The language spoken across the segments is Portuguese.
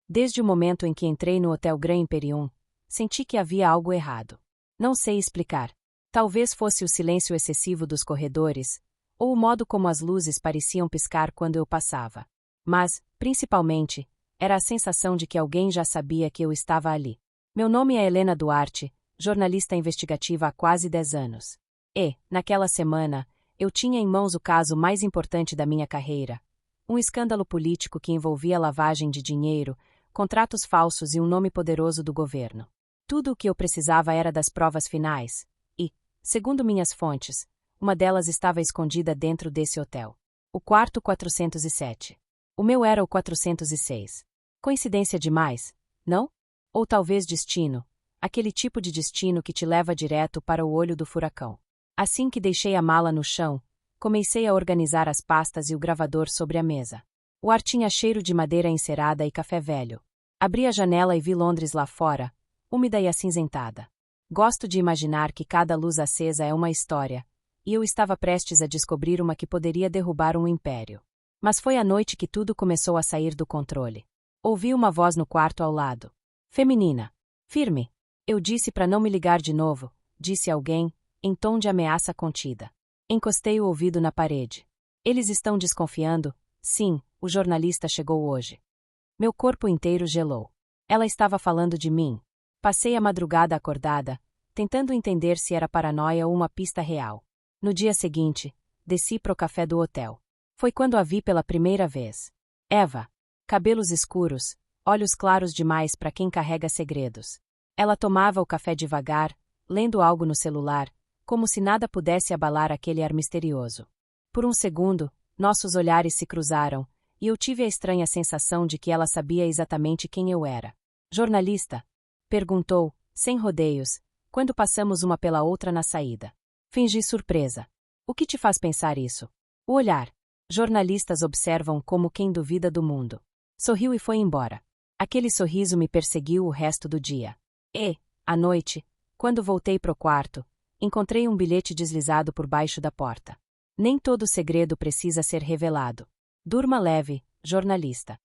Desde o momento em que entrei no Hotel Grand Imperium, senti que havia algo errado. Não sei explicar. Talvez fosse o silêncio excessivo dos corredores, ou o modo como as luzes pareciam piscar quando eu passava. Mas, principalmente, era a sensação de que alguém já sabia que eu estava ali. Meu nome é Helena Duarte, jornalista investigativa há quase 10 anos. E, naquela semana, eu tinha em mãos o caso mais importante da minha carreira. Um escândalo político que envolvia lavagem de dinheiro, contratos falsos e um nome poderoso do governo. Tudo o que eu precisava era das provas finais, e, segundo minhas fontes, uma delas estava escondida dentro desse hotel. O quarto 407. O meu era o 406. Coincidência demais, não? Ou talvez destino, aquele tipo de destino que te leva direto para o olho do furacão. Assim que deixei a mala no chão, comecei a organizar as pastas e o gravador sobre a mesa. O ar tinha cheiro de madeira encerada e café velho. Abri a janela e vi Londres lá fora, úmida e acinzentada. Gosto de imaginar que cada luz acesa é uma história, e eu estava prestes a descobrir uma que poderia derrubar um império. Mas foi à noite que tudo começou a sair do controle. Ouvi uma voz no quarto ao lado. Feminina. Firme. Eu disse para não me ligar de novo, disse alguém, em tom de ameaça contida. Encostei o ouvido na parede. Eles estão desconfiando? Sim, o jornalista chegou hoje. Meu corpo inteiro gelou. Ela estava falando de mim. Passei a madrugada acordada, tentando entender se era paranoia ou uma pista real. No dia seguinte, desci pro café do hotel. Foi quando a vi pela primeira vez. Eva. Cabelos escuros, olhos claros demais para quem carrega segredos. Ela tomava o café devagar, lendo algo no celular, como se nada pudesse abalar aquele ar misterioso. Por um segundo, nossos olhares se cruzaram, e eu tive a estranha sensação de que ela sabia exatamente quem eu era. Jornalista? Perguntou, sem rodeios, quando passamos uma pela outra na saída. Fingi surpresa. O que te faz pensar isso? O olhar. Jornalistas observam como quem duvida do mundo. Sorriu e foi embora. Aquele sorriso me perseguiu o resto do dia. E, à noite, quando voltei pro quarto, encontrei um bilhete deslizado por baixo da porta. Nem todo segredo precisa ser revelado. Durma leve, jornalista.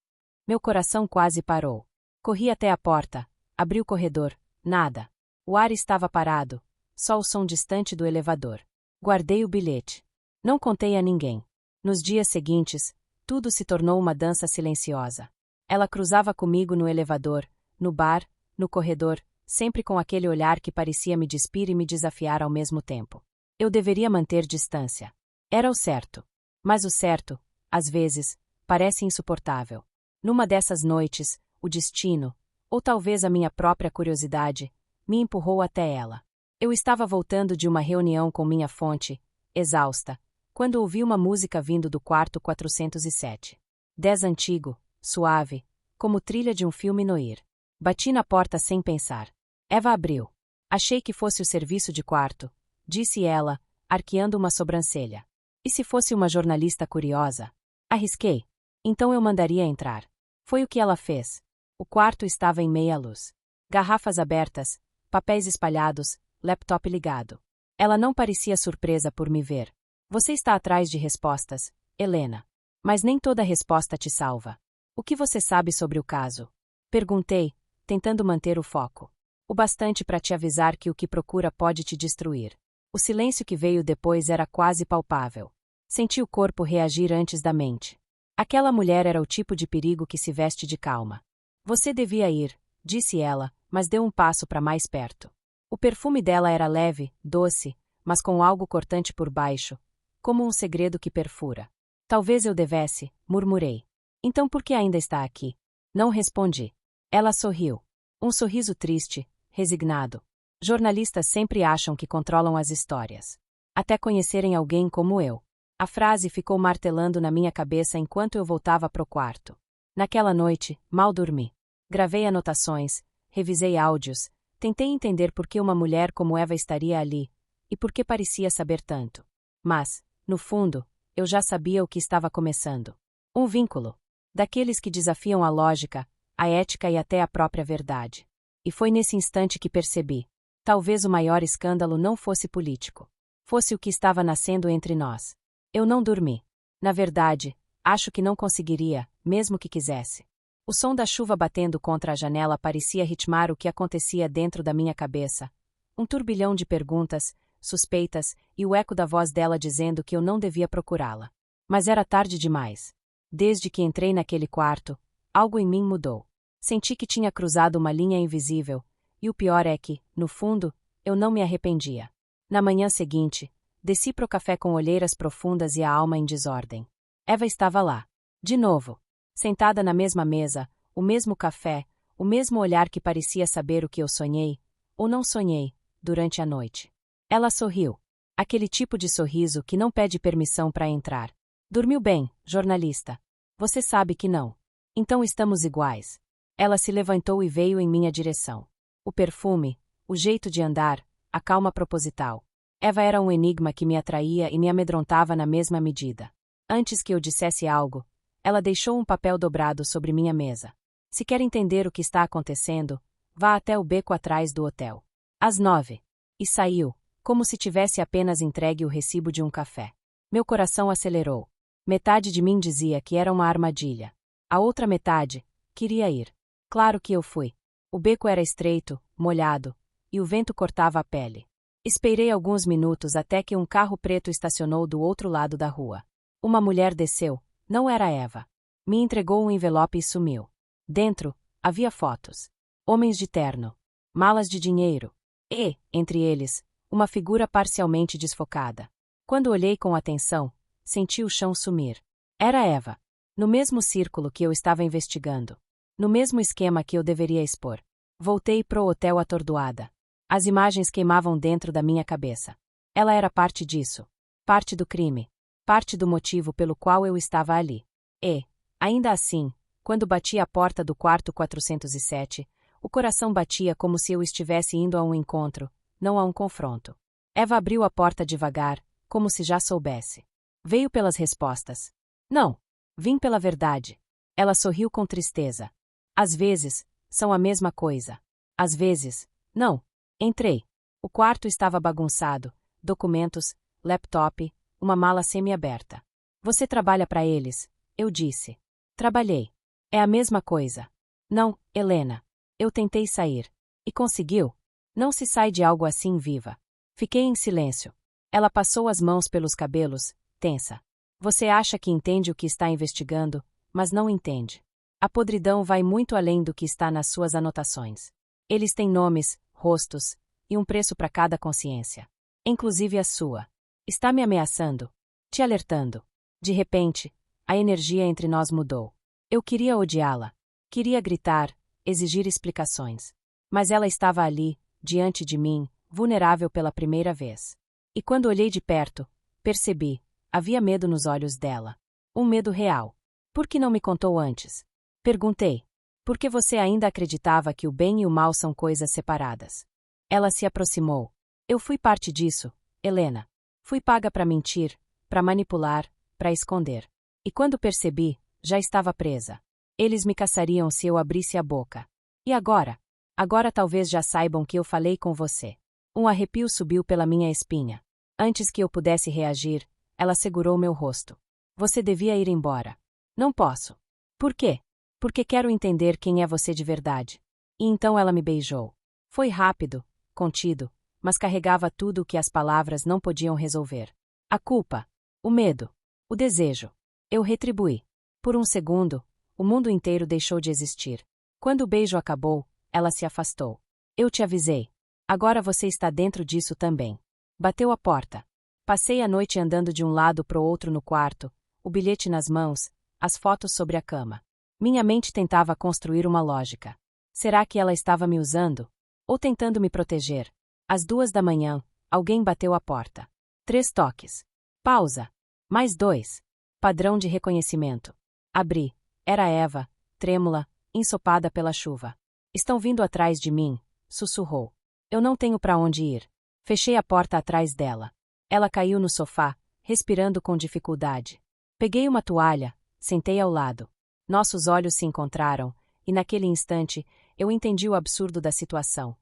Meu coração quase parou. Corri até a porta, abri o corredor, nada. O ar estava parado, só o som distante do elevador. Guardei o bilhete. Não contei a ninguém. Nos dias seguintes, tudo se tornou uma dança silenciosa. Ela cruzava comigo no elevador, no bar, no corredor, sempre com aquele olhar que parecia me despir e me desafiar ao mesmo tempo. Eu deveria manter distância. Era o certo. Mas o certo, às vezes, parece insuportável. Numa dessas noites, o destino, ou talvez a minha própria curiosidade, me empurrou até ela. Eu estava voltando de uma reunião com minha fonte, exausta, quando ouvi uma música vindo do quarto 407. 10 antigo, suave, como trilha de um filme noir. Bati na porta sem pensar. Eva abriu. Achei que fosse o serviço de quarto, disse ela, arqueando uma sobrancelha. E se fosse uma jornalista curiosa? Arrisquei. Então eu mandaria entrar. Foi o que ela fez. O quarto estava em meia luz. Garrafas abertas, papéis espalhados, laptop ligado. Ela não parecia surpresa por me ver. Você está atrás de respostas, Helena. Mas nem toda resposta te salva. O que você sabe sobre o caso? Perguntei, tentando manter o foco. O bastante para te avisar que o que procura pode te destruir. O silêncio que veio depois era quase palpável. Senti o corpo reagir antes da mente. Aquela mulher era o tipo de perigo que se veste de calma. Você devia ir, disse ela, mas deu um passo para mais perto. O perfume dela era leve, doce, mas com algo cortante por baixo, como um segredo que perfura. Talvez eu devesse, murmurei. Então por que ainda está aqui? Não respondi. Ela sorriu. Um sorriso triste, resignado. Jornalistas sempre acham que controlam as histórias. Até conhecerem alguém como eu. A frase ficou martelando na minha cabeça enquanto eu voltava pro quarto. Naquela noite, mal dormi. Gravei anotações, revisei áudios, tentei entender por que uma mulher como Eva estaria ali, e por que parecia saber tanto. Mas, no fundo, eu já sabia o que estava começando. Um vínculo. Daqueles que desafiam a lógica, a ética e até a própria verdade. E foi nesse instante que percebi. Talvez o maior escândalo não fosse político. Fosse o que estava nascendo entre nós. Eu não dormi. Na verdade, acho que não conseguiria, mesmo que quisesse. O som da chuva batendo contra a janela parecia ritmar o que acontecia dentro da minha cabeça. Um turbilhão de perguntas, suspeitas e o eco da voz dela dizendo que eu não devia procurá-la. Mas era tarde demais. Desde que entrei naquele quarto, algo em mim mudou. Senti que tinha cruzado uma linha invisível, e o pior é que, no fundo, eu não me arrependia. Na manhã seguinte, desci pro café com olheiras profundas e a alma em desordem. Eva estava lá. De novo. Sentada na mesma mesa, o mesmo café, o mesmo olhar que parecia saber o que eu sonhei, ou não sonhei, durante a noite. Ela sorriu. Aquele tipo de sorriso que não pede permissão para entrar. Dormiu bem, jornalista? Você sabe que não. Então estamos iguais. Ela se levantou e veio em minha direção. O perfume, o jeito de andar, a calma proposital. Eva era um enigma que me atraía e me amedrontava na mesma medida. Antes que eu dissesse algo, ela deixou um papel dobrado sobre minha mesa. Se quer entender o que está acontecendo, vá até o beco atrás do hotel. Às 9. E saiu, como se tivesse apenas entregue o recibo de um café. Meu coração acelerou. Metade de mim dizia que era uma armadilha. A outra metade queria ir. Claro que eu fui. O beco era estreito, molhado, e o vento cortava a pele. Esperei alguns minutos até que um carro preto estacionou do outro lado da rua. Uma mulher desceu. Não era Eva. Me entregou um envelope e sumiu. Dentro, havia fotos. Homens de terno. Malas de dinheiro. E, entre eles, uma figura parcialmente desfocada. Quando olhei com atenção, senti o chão sumir. Era Eva. No mesmo círculo que eu estava investigando. No mesmo esquema que eu deveria expor. Voltei pro hotel atordoada. As imagens queimavam dentro da minha cabeça. Ela era parte disso. Parte do crime. Parte do motivo pelo qual eu estava ali. E, ainda assim, quando bati a porta do quarto 407, o coração batia como se eu estivesse indo a um encontro, não a um confronto. Eva abriu a porta devagar, como se já soubesse. Veio pelas respostas. Não. Vim pela verdade. Ela sorriu com tristeza. Às vezes, são a mesma coisa. Às vezes, não. Entrei. O quarto estava bagunçado. Documentos, laptop, uma mala semi-aberta. Você trabalha para eles, eu disse. Trabalhei. É a mesma coisa. Não, Helena. Eu tentei sair. E conseguiu? Não se sai de algo assim viva. Fiquei em silêncio. Ela passou as mãos pelos cabelos, tensa. Você acha que entende o que está investigando, mas não entende. A podridão vai muito além do que está nas suas anotações. Eles têm nomes, rostos, e um preço para cada consciência. Inclusive a sua. Está me ameaçando. Te alertando. De repente, a energia entre nós mudou. Eu queria odiá-la. Queria gritar, exigir explicações. Mas ela estava ali, diante de mim, vulnerável pela primeira vez. E quando olhei de perto, percebi, havia medo nos olhos dela. Um medo real. Por que não me contou antes? Perguntei. Por que você ainda acreditava que o bem e o mal são coisas separadas? Ela se aproximou. Eu fui parte disso, Helena. Fui paga para mentir, para manipular, para esconder. E quando percebi, já estava presa. Eles me caçariam se eu abrisse a boca. E agora? Agora talvez já saibam que eu falei com você. Um arrepio subiu pela minha espinha. Antes que eu pudesse reagir, ela segurou meu rosto. Você devia ir embora. Não posso. Por quê? Porque quero entender quem é você de verdade. E então ela me beijou. Foi rápido, contido, mas carregava tudo o que as palavras não podiam resolver. A culpa, o medo, o desejo. Eu retribuí. Por um segundo, o mundo inteiro deixou de existir. Quando o beijo acabou, ela se afastou. Eu te avisei. Agora você está dentro disso também. Bateu a porta. Passei a noite andando de um lado pro outro no quarto, o bilhete nas mãos, as fotos sobre a cama. Minha mente tentava construir uma lógica. Será que ela estava me usando? Ou tentando me proteger? Às 2 da manhã, alguém bateu a porta. 3 toques. Pausa. Mais 2. Padrão de reconhecimento. Abri. Era Eva, trêmula, ensopada pela chuva. Estão vindo atrás de mim, sussurrou. Eu não tenho para onde ir. Fechei a porta atrás dela. Ela caiu no sofá, respirando com dificuldade. Peguei uma toalha, sentei ao lado. Nossos olhos se encontraram, e naquele instante, eu entendi o absurdo da situação.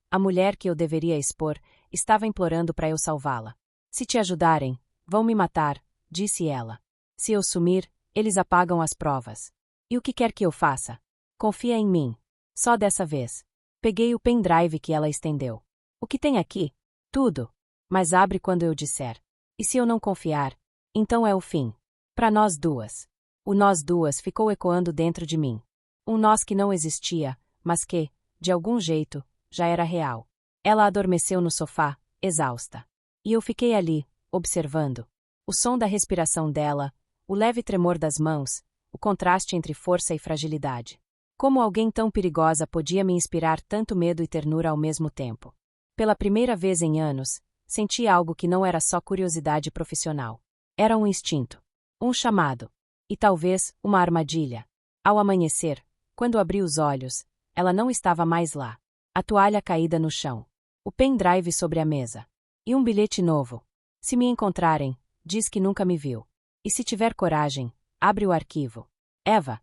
A mulher que eu deveria expor, estava implorando para eu salvá-la. Se te ajudarem, vão me matar, disse ela. Se eu sumir, eles apagam as provas. E o que quer que eu faça? Confia em mim. Só dessa vez. Peguei o pendrive que ela estendeu. O que tem aqui? Tudo. Mas abre quando eu disser. E se eu não confiar? Então é o fim. Para nós duas. O nós duas ficou ecoando dentro de mim. Um nós que não existia, mas que, de algum jeito, já era real. Ela adormeceu no sofá, exausta. E eu fiquei ali, observando. O som da respiração dela, o leve tremor das mãos, o contraste entre força e fragilidade. Como alguém tão perigosa podia me inspirar tanto medo e ternura ao mesmo tempo? Pela primeira vez em anos, senti algo que não era só curiosidade profissional. Era um instinto. Um chamado. E talvez, uma armadilha. Ao amanhecer, quando abri os olhos, ela não estava mais lá. A toalha caída no chão. O pendrive sobre a mesa. E um bilhete novo. Se me encontrarem, diz que nunca me viu. E se tiver coragem, abre o arquivo. Eva.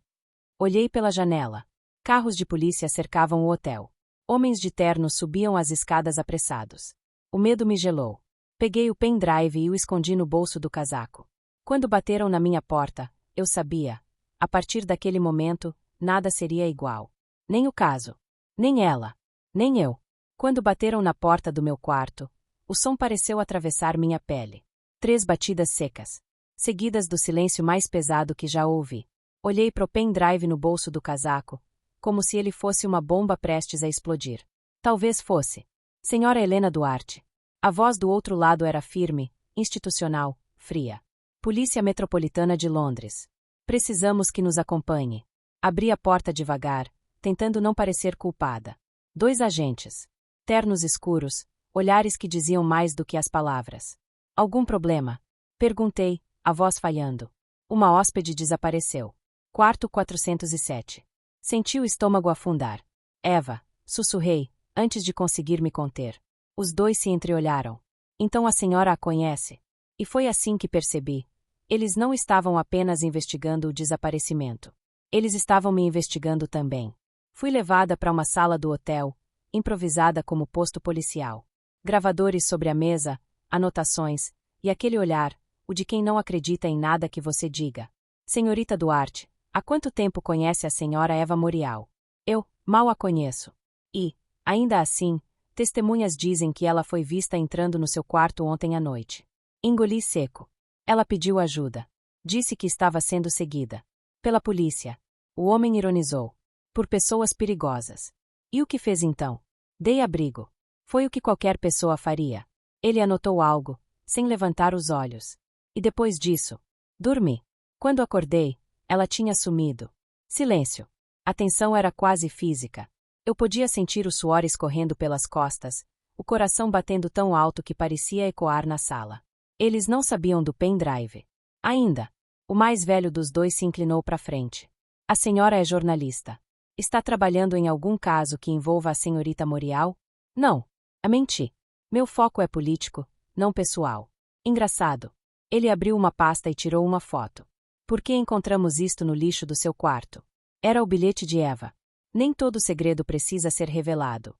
Olhei pela janela. Carros de polícia cercavam o hotel. Homens de terno subiam as escadas apressados. O medo me gelou. Peguei o pendrive e o escondi no bolso do casaco. Quando bateram na minha porta, eu sabia. A partir daquele momento, nada seria igual. Nem o caso. Nem ela. Nem eu. Quando bateram na porta do meu quarto, o som pareceu atravessar minha pele. 3 batidas secas. Seguidas do silêncio mais pesado que já ouvi. Olhei pro pendrive no bolso do casaco, como se ele fosse uma bomba prestes a explodir. Talvez fosse. Senhora Helena Duarte. A voz do outro lado era firme, institucional, fria. Polícia Metropolitana de Londres. Precisamos que nos acompanhe. Abri a porta devagar, tentando não parecer culpada. 2 agentes. Ternos escuros, olhares que diziam mais do que as palavras. Algum problema? Perguntei, a voz falhando. Uma hóspede desapareceu. Quarto 407. Senti o estômago afundar. Eva, sussurrei, antes de conseguir me conter. Os 2 se entreolharam. Então a senhora a conhece? E foi assim que percebi. Eles não estavam apenas investigando o desaparecimento. Eles estavam me investigando também. Fui levada para uma sala do hotel, improvisada como posto policial. Gravadores sobre a mesa, anotações, e aquele olhar, o de quem não acredita em nada que você diga. Senhorita Duarte, há quanto tempo conhece a senhora Eva Morial? Eu, mal a conheço. E, ainda assim, testemunhas dizem que ela foi vista entrando no seu quarto ontem à noite. Engoli seco. Ela pediu ajuda. Disse que estava sendo seguida. Pela polícia. O homem ironizou. Por pessoas perigosas. E o que fez então? Dei abrigo. Foi o que qualquer pessoa faria. Ele anotou algo, sem levantar os olhos. E depois disso, dormi. Quando acordei, ela tinha sumido. Silêncio. A tensão era quase física. Eu podia sentir o suor escorrendo pelas costas, o coração batendo tão alto que parecia ecoar na sala. Eles não sabiam do pendrive. Ainda. O mais velho dos 2 se inclinou para frente. A senhora é jornalista. Está trabalhando em algum caso que envolva a senhorita Morial? Não. A menti. Meu foco é político, não pessoal. Engraçado. Ele abriu uma pasta e tirou uma foto. Por que encontramos isto no lixo do seu quarto? Era o bilhete de Eva. Nem todo segredo precisa ser revelado.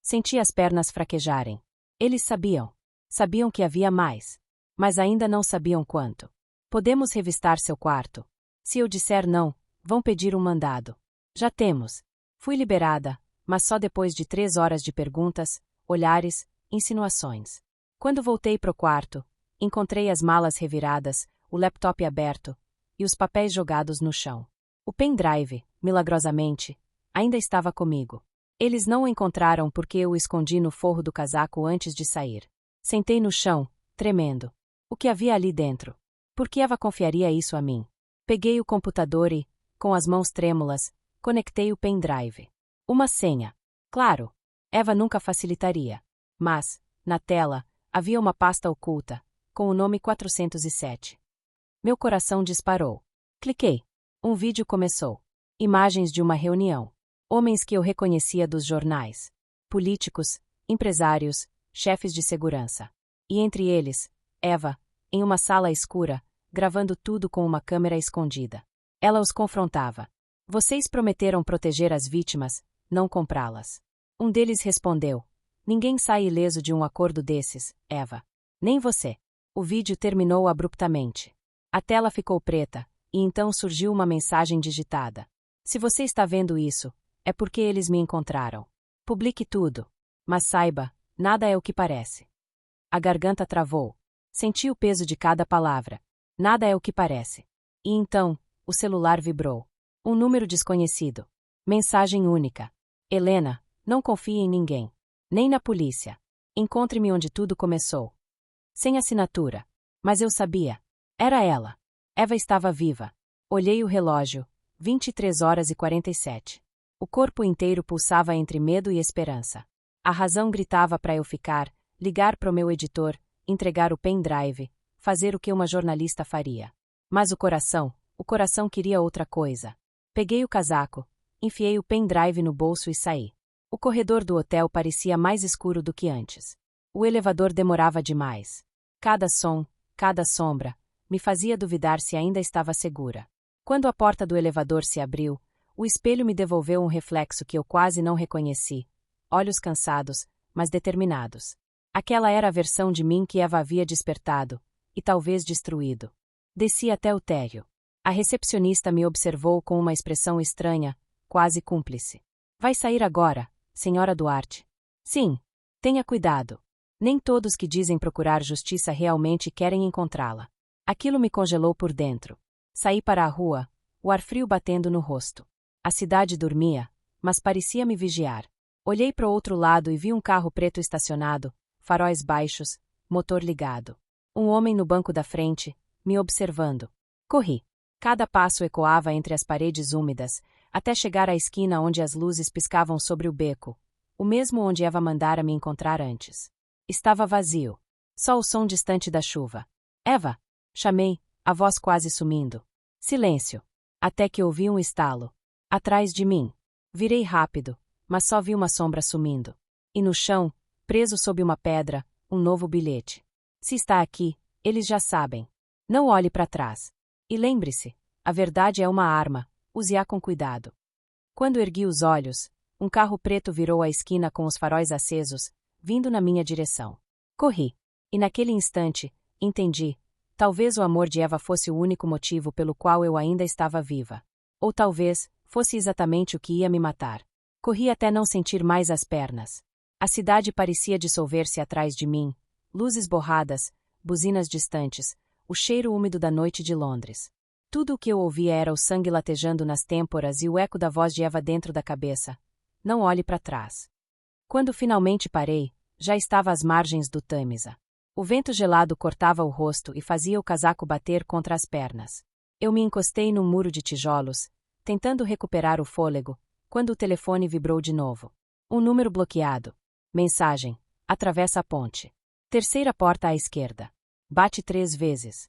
Senti as pernas fraquejarem. Eles sabiam. Sabiam que havia mais. Mas ainda não sabiam quanto. Podemos revistar seu quarto. Se eu disser não, vão pedir um mandado. Já temos. Fui liberada, mas só depois de 3 horas de perguntas, olhares, insinuações. Quando voltei pro quarto, encontrei as malas reviradas, o laptop aberto e os papéis jogados no chão. O pendrive, milagrosamente, ainda estava comigo. Eles não o encontraram porque eu o escondi no forro do casaco antes de sair. Sentei no chão, tremendo. O que havia ali dentro? Por que Eva confiaria isso a mim? Peguei o computador e, com as mãos trêmulas, conectei o pendrive. Uma senha. Claro, Eva nunca facilitaria. Mas, na tela, havia uma pasta oculta, com o nome 407. Meu coração disparou. Cliquei. Um vídeo começou. Imagens de uma reunião. Homens que eu reconhecia dos jornais. Políticos, empresários, chefes de segurança. E entre eles, Eva, em uma sala escura, gravando tudo com uma câmera escondida. Ela os confrontava. Vocês prometeram proteger as vítimas, não comprá-las. Um deles respondeu. Ninguém sai ileso de um acordo desses, Eva. Nem você. O vídeo terminou abruptamente. A tela ficou preta, e então surgiu uma mensagem digitada. Se você está vendo isso, é porque eles me encontraram. Publique tudo. Mas saiba, nada é o que parece. A garganta travou. Senti o peso de cada palavra. Nada é o que parece. E então, o celular vibrou. Um número desconhecido. Mensagem única. Helena, não confie em ninguém. Nem na polícia. Encontre-me onde tudo começou. Sem assinatura. Mas eu sabia. Era ela. Eva estava viva. Olhei o relógio. 23h47. O corpo inteiro pulsava entre medo e esperança. A razão gritava para eu ficar, ligar para o meu editor, entregar o pendrive, fazer o que uma jornalista faria. Mas o coração queria outra coisa. Peguei o casaco, enfiei o pendrive no bolso e saí. O corredor do hotel parecia mais escuro do que antes. O elevador demorava demais. Cada som, cada sombra, me fazia duvidar se ainda estava segura. Quando a porta do elevador se abriu, o espelho me devolveu um reflexo que eu quase não reconheci. Olhos cansados, mas determinados. Aquela era a versão de mim que Eva havia despertado, e talvez destruído. Desci até o térreo. A recepcionista me observou com uma expressão estranha, quase cúmplice. Vai sair agora, senhora Duarte? Sim. Tenha cuidado. Nem todos que dizem procurar justiça realmente querem encontrá-la. Aquilo me congelou por dentro. Saí para a rua, o ar frio batendo no rosto. A cidade dormia, mas parecia me vigiar. Olhei para o outro lado e vi um carro preto estacionado, faróis baixos, motor ligado. Um homem no banco da frente, me observando. Corri. Cada passo ecoava entre as paredes úmidas, até chegar à esquina onde as luzes piscavam sobre o beco, o mesmo onde Eva mandara me encontrar antes. Estava vazio. Só o som distante da chuva. Eva! Chamei, a voz quase sumindo. Silêncio. Até que ouvi um estalo. Atrás de mim. Virei rápido, mas só vi uma sombra sumindo. E no chão, preso sob uma pedra, um novo bilhete. Se está aqui, eles já sabem. Não olhe para trás. E lembre-se, a verdade é uma arma, use-a com cuidado. Quando ergui os olhos, um carro preto virou a esquina com os faróis acesos, vindo na minha direção. Corri. E naquele instante, entendi. Talvez o amor de Eva fosse o único motivo pelo qual eu ainda estava viva. Ou talvez, fosse exatamente o que ia me matar. Corri até não sentir mais as pernas. A cidade parecia dissolver-se atrás de mim, luzes borradas, buzinas distantes, o cheiro úmido da noite de Londres. Tudo o que eu ouvia era o sangue latejando nas têmporas e o eco da voz de Eva dentro da cabeça. Não olhe para trás. Quando finalmente parei, já estava às margens do Tâmisa. O vento gelado cortava o rosto e fazia o casaco bater contra as pernas. Eu me encostei num muro de tijolos, tentando recuperar o fôlego, quando o telefone vibrou de novo. Um número bloqueado. Mensagem. Atravessa a ponte. Terceira porta à esquerda. Bate 3 vezes.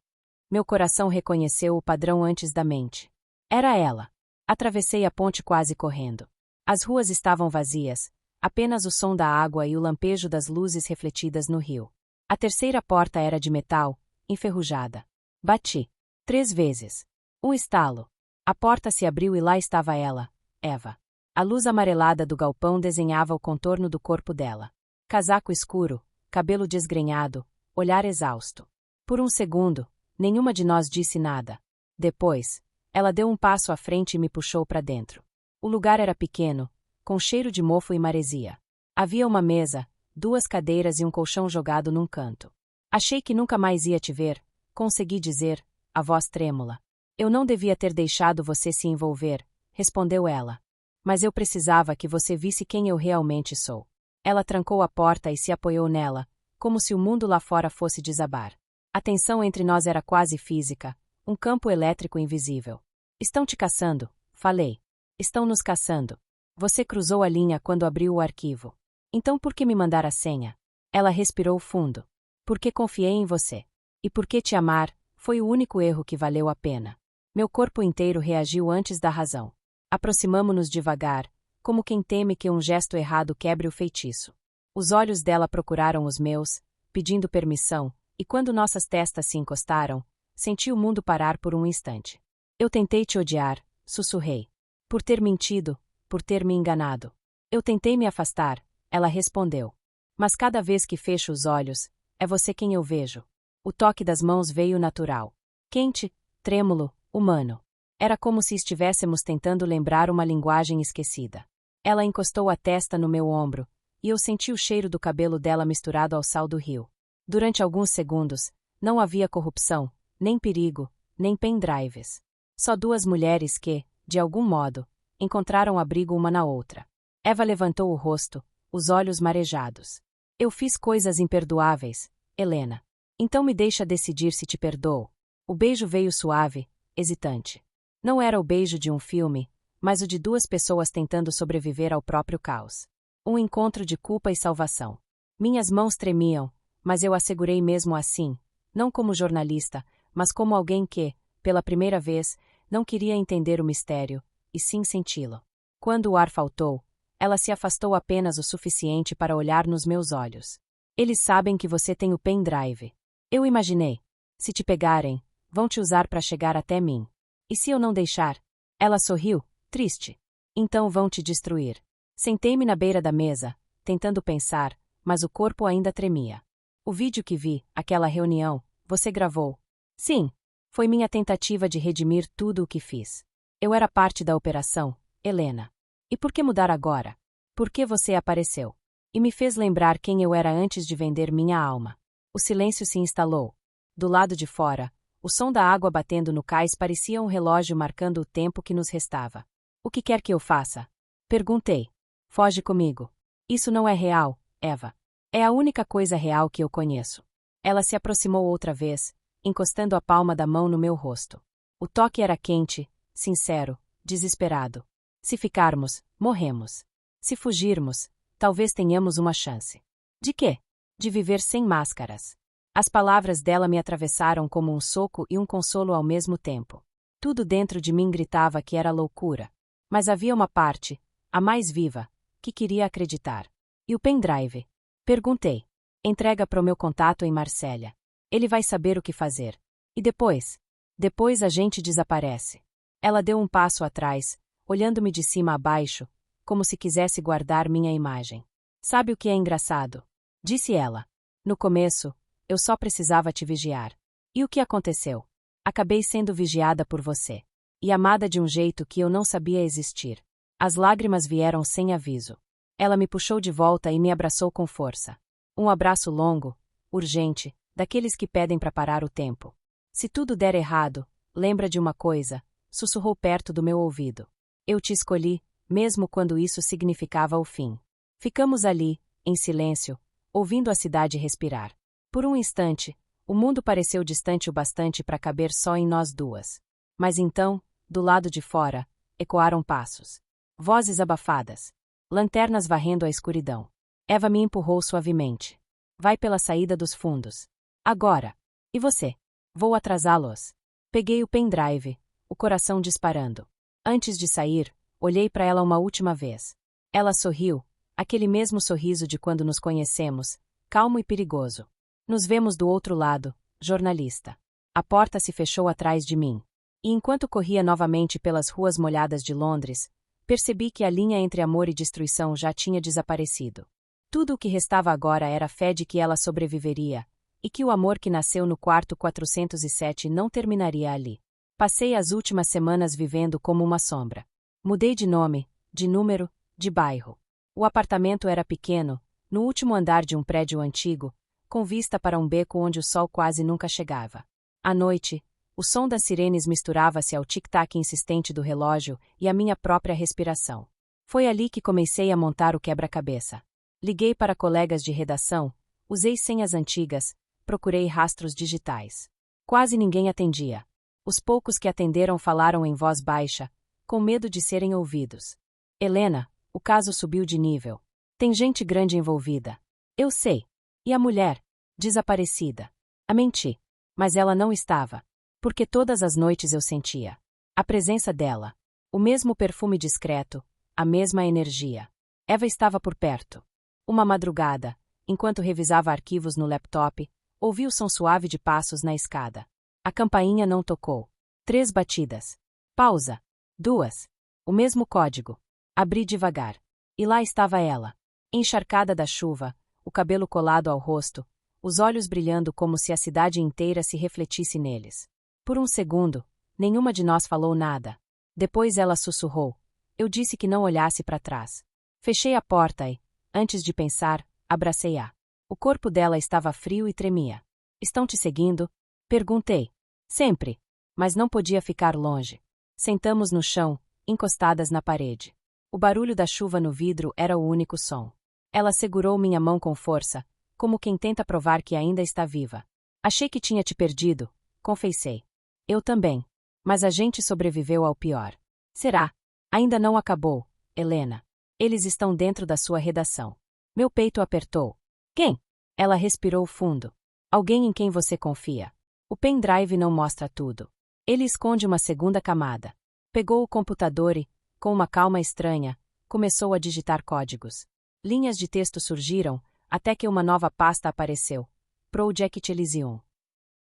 Meu coração reconheceu o padrão antes da mente. Era ela. Atravessei a ponte quase correndo. As ruas estavam vazias, apenas o som da água e o lampejo das luzes refletidas no rio. A terceira porta era de metal, enferrujada. Bati. 3 vezes. Um estalo. A porta se abriu e lá estava ela, Eva. A luz amarelada do galpão desenhava o contorno do corpo dela. Casaco escuro, cabelo desgrenhado, olhar exausto. Por um segundo, nenhuma de nós disse nada. Depois, ela deu um passo à frente e me puxou para dentro. O lugar era pequeno, com cheiro de mofo e maresia. Havia uma mesa, 2 cadeiras e um colchão jogado num canto. Achei que nunca mais ia te ver, consegui dizer, a voz trêmula. Eu não devia ter deixado você se envolver, respondeu ela. Mas eu precisava que você visse quem eu realmente sou. Ela trancou a porta e se apoiou nela, como se o mundo lá fora fosse desabar. A tensão entre nós era quase física, um campo elétrico invisível. Estão te caçando, falei. Estão nos caçando. Você cruzou a linha quando abriu o arquivo. Então por que me mandar a senha? Ela respirou fundo. Porque confiei em você. E porque te amar, foi o único erro que valeu a pena. Meu corpo inteiro reagiu antes da razão. Aproximamo-nos devagar, como quem teme que um gesto errado quebre o feitiço. Os olhos dela procuraram os meus, pedindo permissão, e quando nossas testas se encostaram, senti o mundo parar por um instante. Eu tentei te odiar, sussurrei. Por ter mentido, por ter me enganado. Eu tentei me afastar, ela respondeu. Mas cada vez que fecho os olhos, é você quem eu vejo. O toque das mãos veio natural. Quente, trêmulo, humano. Era como se estivéssemos tentando lembrar uma linguagem esquecida. Ela encostou a testa no meu ombro, e eu senti o cheiro do cabelo dela misturado ao sal do rio. Durante alguns segundos, não havia corrupção, nem perigo, nem pendrives. Só duas mulheres que, de algum modo, encontraram abrigo uma na outra. Eva levantou o rosto, os olhos marejados. Eu fiz coisas imperdoáveis, Helena. Então me deixa decidir se te perdoo. O beijo veio suave, hesitante. Não era o beijo de um filme, mas o de duas pessoas tentando sobreviver ao próprio caos. Um encontro de culpa e salvação. Minhas mãos tremiam, mas eu a segurei mesmo assim, não como jornalista, mas como alguém que, pela primeira vez, não queria entender o mistério, e sim senti-lo. Quando o ar faltou, ela se afastou apenas o suficiente para olhar nos meus olhos. Eles sabem que você tem o pendrive. Eu imaginei. Se te pegarem, vão te usar para chegar até mim. E se eu não deixar? Ela sorriu, triste. Então vão te destruir. Sentei-me na beira da mesa, tentando pensar, mas o corpo ainda tremia. O vídeo que vi, aquela reunião, você gravou. Sim. Foi minha tentativa de redimir tudo o que fiz. Eu era parte da operação, Helena. E por que mudar agora? Por que você apareceu? E me fez lembrar quem eu era antes de vender minha alma. O silêncio se instalou. Do lado de fora, o som da água batendo no cais parecia um relógio marcando o tempo que nos restava. O que quer que eu faça? Perguntei. Foge comigo. Isso não é real, Eva. É a única coisa real que eu conheço. Ela se aproximou outra vez, encostando a palma da mão no meu rosto. O toque era quente, sincero, desesperado. Se ficarmos, morremos. Se fugirmos, talvez tenhamos uma chance. De quê? De viver sem máscaras. As palavras dela me atravessaram como um soco e um consolo ao mesmo tempo. Tudo dentro de mim gritava que era loucura. Mas havia uma parte, a mais viva, que queria acreditar. E o pendrive? Perguntei. Entrega para o meu contato em Marsella. Ele vai saber o que fazer. E depois? Depois a gente desaparece. Ela deu um passo atrás, olhando-me de cima a baixo, como se quisesse guardar minha imagem. Sabe o que é engraçado? Disse ela. No começo, eu só precisava te vigiar. E o que aconteceu? Acabei sendo vigiada por você. E amada de um jeito que eu não sabia existir. As lágrimas vieram sem aviso. Ela me puxou de volta e me abraçou com força. Um abraço longo, urgente, daqueles que pedem para parar o tempo. Se tudo der errado, lembra de uma coisa, sussurrou perto do meu ouvido. Eu te escolhi, mesmo quando isso significava o fim. Ficamos ali, em silêncio, ouvindo a cidade respirar. Por um instante, o mundo pareceu distante o bastante para caber só em nós duas. Mas então, do lado de fora, ecoaram passos. Vozes abafadas. Lanternas varrendo a escuridão. Eva me empurrou suavemente. Vai pela saída dos fundos. Agora. E você? Vou atrasá-los. Peguei o pendrive, o coração disparando. Antes de sair, olhei para ela uma última vez. Ela sorriu, aquele mesmo sorriso de quando nos conhecemos, calmo e perigoso. Nos vemos do outro lado, jornalista. A porta se fechou atrás de mim. E enquanto corria novamente pelas ruas molhadas de Londres, percebi que a linha entre amor e destruição já tinha desaparecido. Tudo o que restava agora era a fé de que ela sobreviveria, e que o amor que nasceu no quarto 407 não terminaria ali. Passei as últimas semanas vivendo como uma sombra. Mudei de nome, de número, de bairro. O apartamento era pequeno, no último andar de um prédio antigo, com vista para um beco onde o sol quase nunca chegava. À noite, o som das sirenes misturava-se ao tic-tac insistente do relógio e à minha própria respiração. Foi ali que comecei a montar o quebra-cabeça. Liguei para colegas de redação, usei senhas antigas, procurei rastros digitais. Quase ninguém atendia. Os poucos que atenderam falaram em voz baixa, com medo de serem ouvidos. Helena, o caso subiu de nível. Tem gente grande envolvida. Eu sei. E a mulher? Desaparecida. A menti. Mas ela não estava. Porque todas as noites eu sentia a presença dela. O mesmo perfume discreto, a mesma energia. Eva estava por perto. Uma madrugada, enquanto revisava arquivos no laptop, ouvi o som suave de passos na escada. A campainha não tocou. 3 batidas. Pausa. 2. O mesmo código. Abri devagar. E lá estava ela. Encharcada da chuva, o cabelo colado ao rosto, os olhos brilhando como se a cidade inteira se refletisse neles. Por um segundo, Nenhuma de nós falou nada. Depois ela sussurrou. Eu disse que não olhasse para trás. Fechei a porta e, antes de pensar, abracei-a. O corpo dela estava frio e tremia. Estão te seguindo? Perguntei. Sempre. Mas não podia ficar longe. Sentamos no chão, encostadas na parede. O barulho da chuva no vidro era o único som. Ela segurou minha mão com força, como quem tenta provar que ainda está viva. Achei que tinha te perdido, confessei. Eu também. Mas a gente sobreviveu ao pior. Será? Ainda não acabou, Helena. Eles estão dentro da sua redação. Meu peito apertou. Quem? Ela respirou fundo. Alguém em quem você confia. O pendrive não mostra tudo. Ele esconde uma segunda camada. Pegou o computador e, com uma calma estranha, começou a digitar códigos. Linhas de texto surgiram, até que uma nova pasta apareceu. Project Elysium.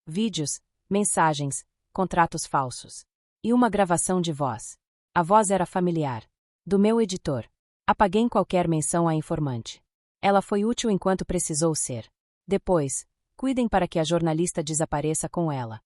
Vídeos, mensagens, contratos falsos. E uma gravação de voz. A voz era familiar. Do meu editor. Apaguei qualquer menção à informante. Ela foi útil enquanto precisou ser. Depois, cuidem para que a jornalista desapareça com ela.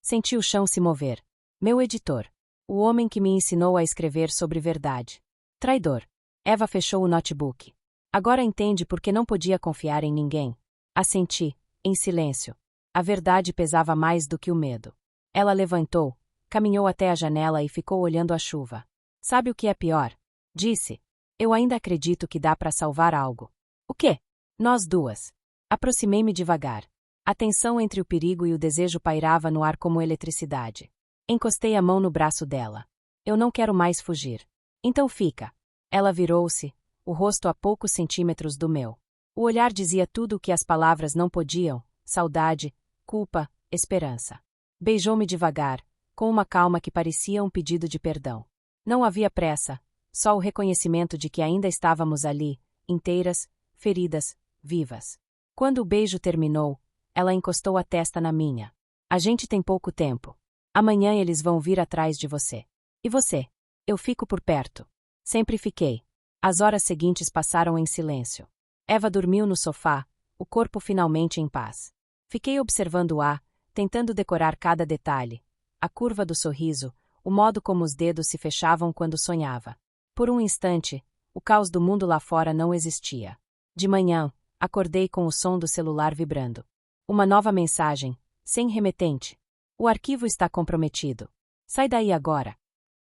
Senti o chão se mover. Meu editor. O homem que me ensinou a escrever sobre verdade. Traidor. Eva fechou o notebook. Agora entende por que não podia confiar em ninguém. Assenti, em silêncio. A verdade pesava mais do que o medo. Ela levantou, caminhou até a janela e ficou olhando a chuva. Sabe o que é pior? Disse. Eu ainda acredito que dá para salvar algo. O quê? Nós duas. Aproximei-me devagar. A tensão entre o perigo e o desejo pairava no ar como eletricidade. Encostei a mão no braço dela. Eu não quero mais fugir. Então fica. Ela virou-se, o rosto a poucos centímetros do meu. O olhar dizia tudo o que as palavras não podiam: saudade, culpa, esperança. Beijou-me devagar, com uma calma que parecia um pedido de perdão. Não havia pressa, só o reconhecimento de que ainda estávamos ali, inteiras, feridas, vivas. Quando o beijo terminou, ela encostou a testa na minha. A gente tem pouco tempo. Amanhã eles vão vir atrás de você. E você? Eu fico por perto. Sempre fiquei. As horas seguintes passaram em silêncio. Eva dormiu no sofá, o corpo finalmente em paz. Fiquei observando-a, tentando decorar cada detalhe. A curva do sorriso, o modo como os dedos se fechavam quando sonhava. Por um instante, o caos do mundo lá fora não existia. De manhã, acordei com o som do celular vibrando. Uma nova mensagem, sem remetente. O arquivo está comprometido. Sai daí agora.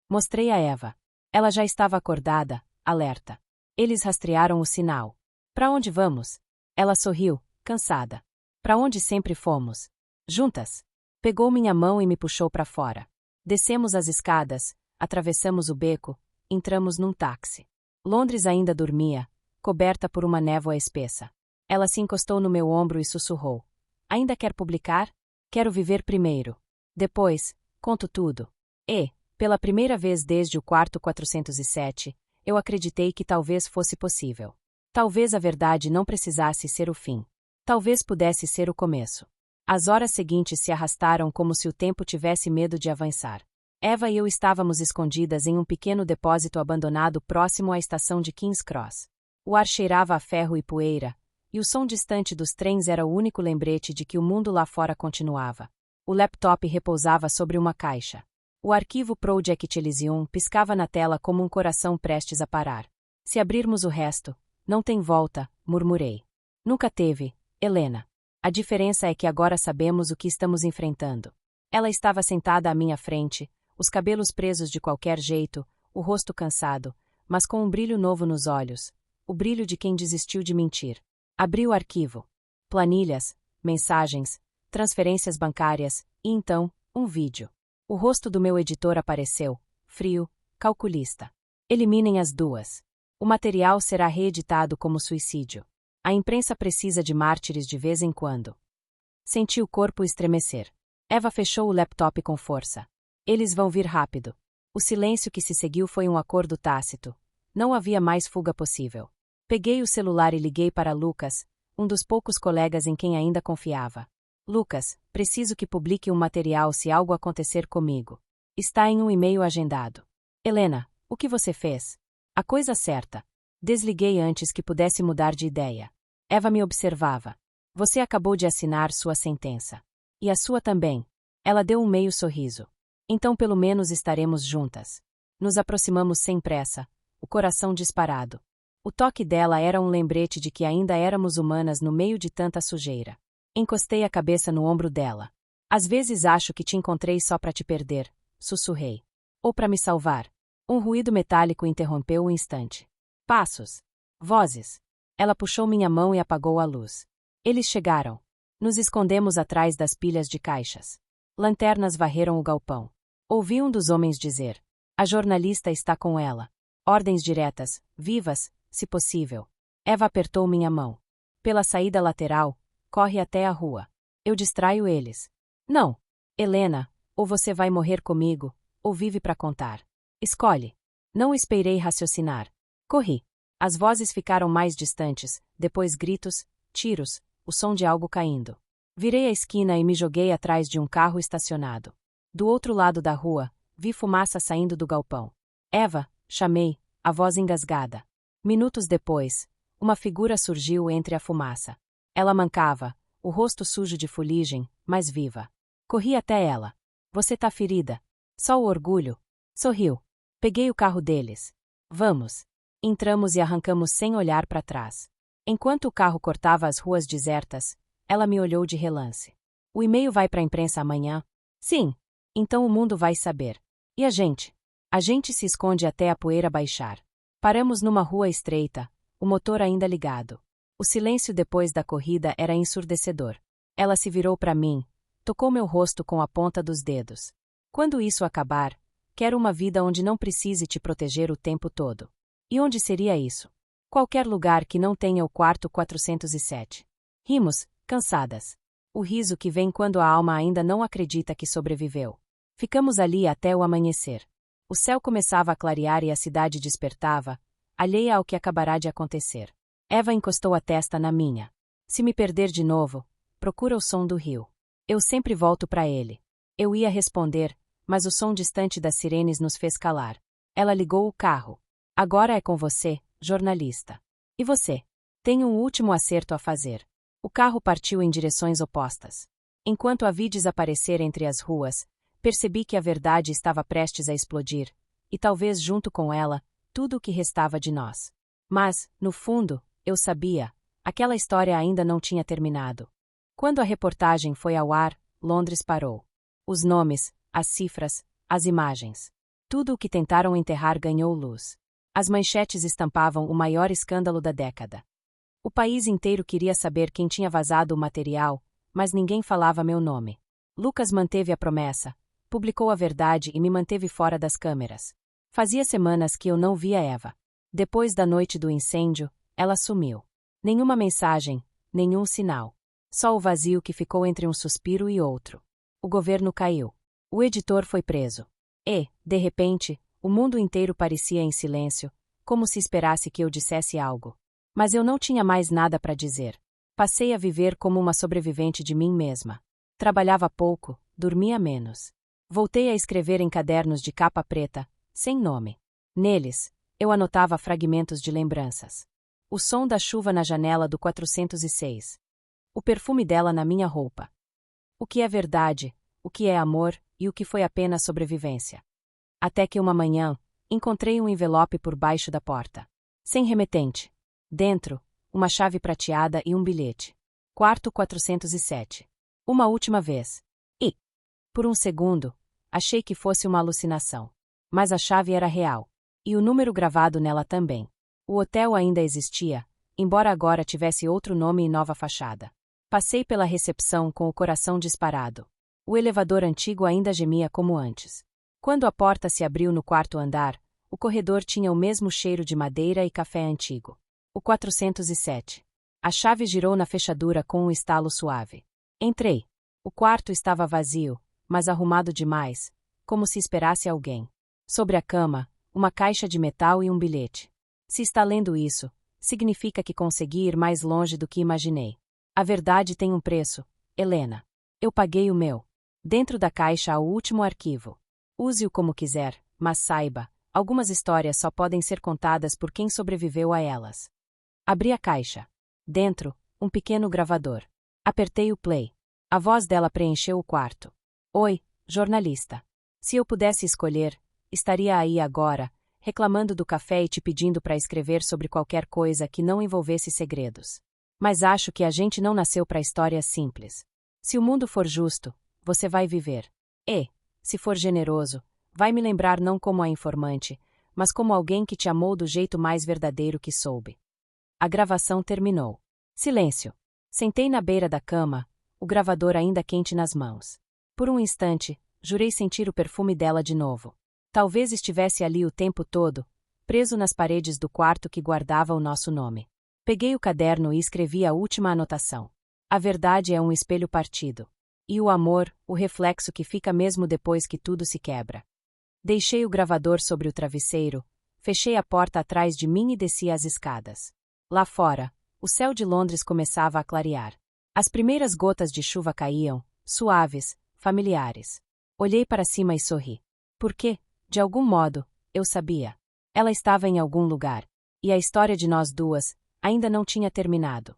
Mostrei a Eva. Ela já estava acordada, alerta. Eles rastrearam o sinal. Para onde vamos? Ela sorriu, cansada. Para onde sempre fomos. Juntas. Pegou minha mão e me puxou para fora. Descemos as escadas, atravessamos o beco, entramos num táxi. Londres ainda dormia, coberta por uma névoa espessa. Ela se encostou no meu ombro e sussurrou. Ainda quer publicar? Quero viver primeiro. Depois, conto tudo. E, pela primeira vez desde o quarto 407, eu acreditei que talvez fosse possível. Talvez a verdade não precisasse ser o fim. Talvez pudesse ser o começo. As horas seguintes se arrastaram como se o tempo tivesse medo de avançar. Eva e eu estávamos escondidas em um pequeno depósito abandonado próximo à estação de King's Cross. O ar cheirava a ferro e poeira, e o som distante dos trens era o único lembrete de que o mundo lá fora continuava. O laptop repousava sobre uma caixa. O arquivo Project Elysium piscava na tela como um coração prestes a parar. Se abrirmos o resto, não tem volta, murmurei. Nunca teve, Helena. A diferença é que agora sabemos o que estamos enfrentando. Ela estava sentada à minha frente, os cabelos presos de qualquer jeito, o rosto cansado, mas com um brilho novo nos olhos, o brilho de quem desistiu de mentir. Abri o arquivo. Planilhas, mensagens, transferências bancárias, e então, um vídeo. O rosto do meu editor apareceu, frio, calculista. Eliminem as duas. O material será reeditado como suicídio. A imprensa precisa de mártires de vez em quando. Senti o corpo estremecer. Eva fechou o laptop com força. Eles vão vir rápido. O silêncio que se seguiu foi um acordo tácito. Não havia mais fuga possível. Peguei o celular e liguei para Lucas, um dos poucos colegas em quem ainda confiava. Lucas, preciso que publique um material se algo acontecer comigo. Está em um e-mail agendado. Helena, o que você fez? A coisa certa. Desliguei antes que pudesse mudar de ideia. Eva me observava. Você acabou de assinar sua sentença. E a sua também. Ela deu um meio sorriso. Então pelo menos estaremos juntas. Nos aproximamos sem pressa, o coração disparado. O toque dela era um lembrete de que ainda éramos humanas no meio de tanta sujeira. Encostei a cabeça no ombro dela. Às vezes acho que te encontrei só para te perder, sussurrei. Ou para me salvar. Um ruído metálico interrompeu o instante. Passos. Vozes. Ela puxou minha mão e apagou a luz. Eles chegaram. Nos escondemos atrás das pilhas de caixas. Lanternas varreram o galpão. Ouvi um dos homens dizer. A jornalista está com ela. Ordens diretas, vivas, se possível. Eva apertou minha mão. Pela saída lateral, corre até a rua. Eu distraio eles. Não. Helena, ou você vai morrer comigo, ou vive para contar. Escolhe. Não esperei raciocinar. Corri. As vozes ficaram mais distantes, depois gritos, tiros, o som de algo caindo. Virei a esquina e me joguei atrás de um carro estacionado. Do outro lado da rua, vi fumaça saindo do galpão. Eva, chamei, a voz engasgada. Minutos depois, uma figura surgiu entre a fumaça. Ela mancava, o rosto sujo de fuligem, mas viva. Corri até ela. Você tá ferida. Só o orgulho. Sorriu. Peguei o carro deles. Vamos. Entramos e arrancamos sem olhar para trás. Enquanto o carro cortava as ruas desertas, ela me olhou de relance. O e-mail vai para a imprensa amanhã? Sim. Então o mundo vai saber. E a gente? A gente se esconde até a poeira baixar. Paramos numa rua estreita, o motor ainda ligado. O silêncio depois da corrida era ensurdecedor. Ela se virou para mim, tocou meu rosto com a ponta dos dedos. Quando isso acabar, quero uma vida onde não precise te proteger o tempo todo. E onde seria isso? Qualquer lugar que não tenha o quarto 407. Rimos, cansadas. O riso que vem quando a alma ainda não acredita que sobreviveu. Ficamos ali até o amanhecer. O céu começava a clarear e a cidade despertava, alheia ao que acabará de acontecer. Eva encostou a testa na minha. Se me perder de novo, procura o som do rio. Eu sempre volto para ele. Eu ia responder, mas o som distante das sirenes nos fez calar. Ela ligou o carro. Agora é com você, jornalista. E você? Tenho um último acerto a fazer. O carro partiu em direções opostas. Enquanto a vi desaparecer entre as ruas, percebi que a verdade estava prestes a explodir, e talvez junto com ela, tudo o que restava de nós. Mas, no fundo, eu sabia, aquela história ainda não tinha terminado. Quando a reportagem foi ao ar, Londres parou. Os nomes, as cifras, as imagens. Tudo o que tentaram enterrar ganhou luz. As manchetes estampavam o maior escândalo da década. O país inteiro queria saber quem tinha vazado o material, mas ninguém falava meu nome. Lucas manteve a promessa, publicou a verdade e me manteve fora das câmeras. Fazia semanas que eu não via Eva. Depois da noite do incêndio, ela sumiu. Nenhuma mensagem, nenhum sinal. Só o vazio que ficou entre um suspiro e outro. O governo caiu. O editor foi preso. E, de repente, o mundo inteiro parecia em silêncio, como se esperasse que eu dissesse algo. Mas eu não tinha mais nada para dizer. Passei a viver como uma sobrevivente de mim mesma. Trabalhava pouco, dormia menos. Voltei a escrever em cadernos de capa preta, sem nome. Neles, eu anotava fragmentos de lembranças. O som da chuva na janela do 406. O perfume dela na minha roupa. O que é verdade, o que é amor e o que foi apenas sobrevivência. Até que uma manhã, encontrei um envelope por baixo da porta. Sem remetente. Dentro, uma chave prateada e um bilhete. Quarto 407. Uma última vez. E, por um segundo, achei que fosse uma alucinação. Mas a chave era real. E o número gravado nela também. O hotel ainda existia, embora agora tivesse outro nome e nova fachada. Passei pela recepção com o coração disparado. O elevador antigo ainda gemia como antes. Quando a porta se abriu no quarto andar, o corredor tinha o mesmo cheiro de madeira e café antigo. O 407. A chave girou na fechadura com um estalo suave. Entrei. O quarto estava vazio, mas arrumado demais, como se esperasse alguém. Sobre a cama, uma caixa de metal e um bilhete. Se está lendo isso, significa que consegui ir mais longe do que imaginei. A verdade tem um preço, Helena. Eu paguei o meu. Dentro da caixa há o último arquivo. Use-o como quiser, mas saiba, algumas histórias só podem ser contadas por quem sobreviveu a elas. Abri a caixa. Dentro, um pequeno gravador. Apertei o play. A voz dela preencheu o quarto. Oi, jornalista. Se eu pudesse escolher, estaria aí agora, reclamando do café e te pedindo para escrever sobre qualquer coisa que não envolvesse segredos. Mas acho que a gente não nasceu para histórias simples. Se o mundo for justo, você vai viver. E, se for generoso, vai me lembrar não como a informante, mas como alguém que te amou do jeito mais verdadeiro que soube. A gravação terminou. Silêncio. Sentei na beira da cama, o gravador ainda quente nas mãos. Por um instante, jurei sentir o perfume dela de novo. Talvez estivesse ali o tempo todo, preso nas paredes do quarto que guardava o nosso nome. Peguei o caderno e escrevi a última anotação. A verdade é um espelho partido. E o amor, o reflexo que fica mesmo depois que tudo se quebra. Deixei o gravador sobre o travesseiro, fechei a porta atrás de mim e desci as escadas. Lá fora, o céu de Londres começava a clarear. As primeiras gotas de chuva caíam, suaves, familiares. Olhei para cima e sorri. Porque, de algum modo, eu sabia. Ela estava em algum lugar. E a história de nós duas ainda não tinha terminado.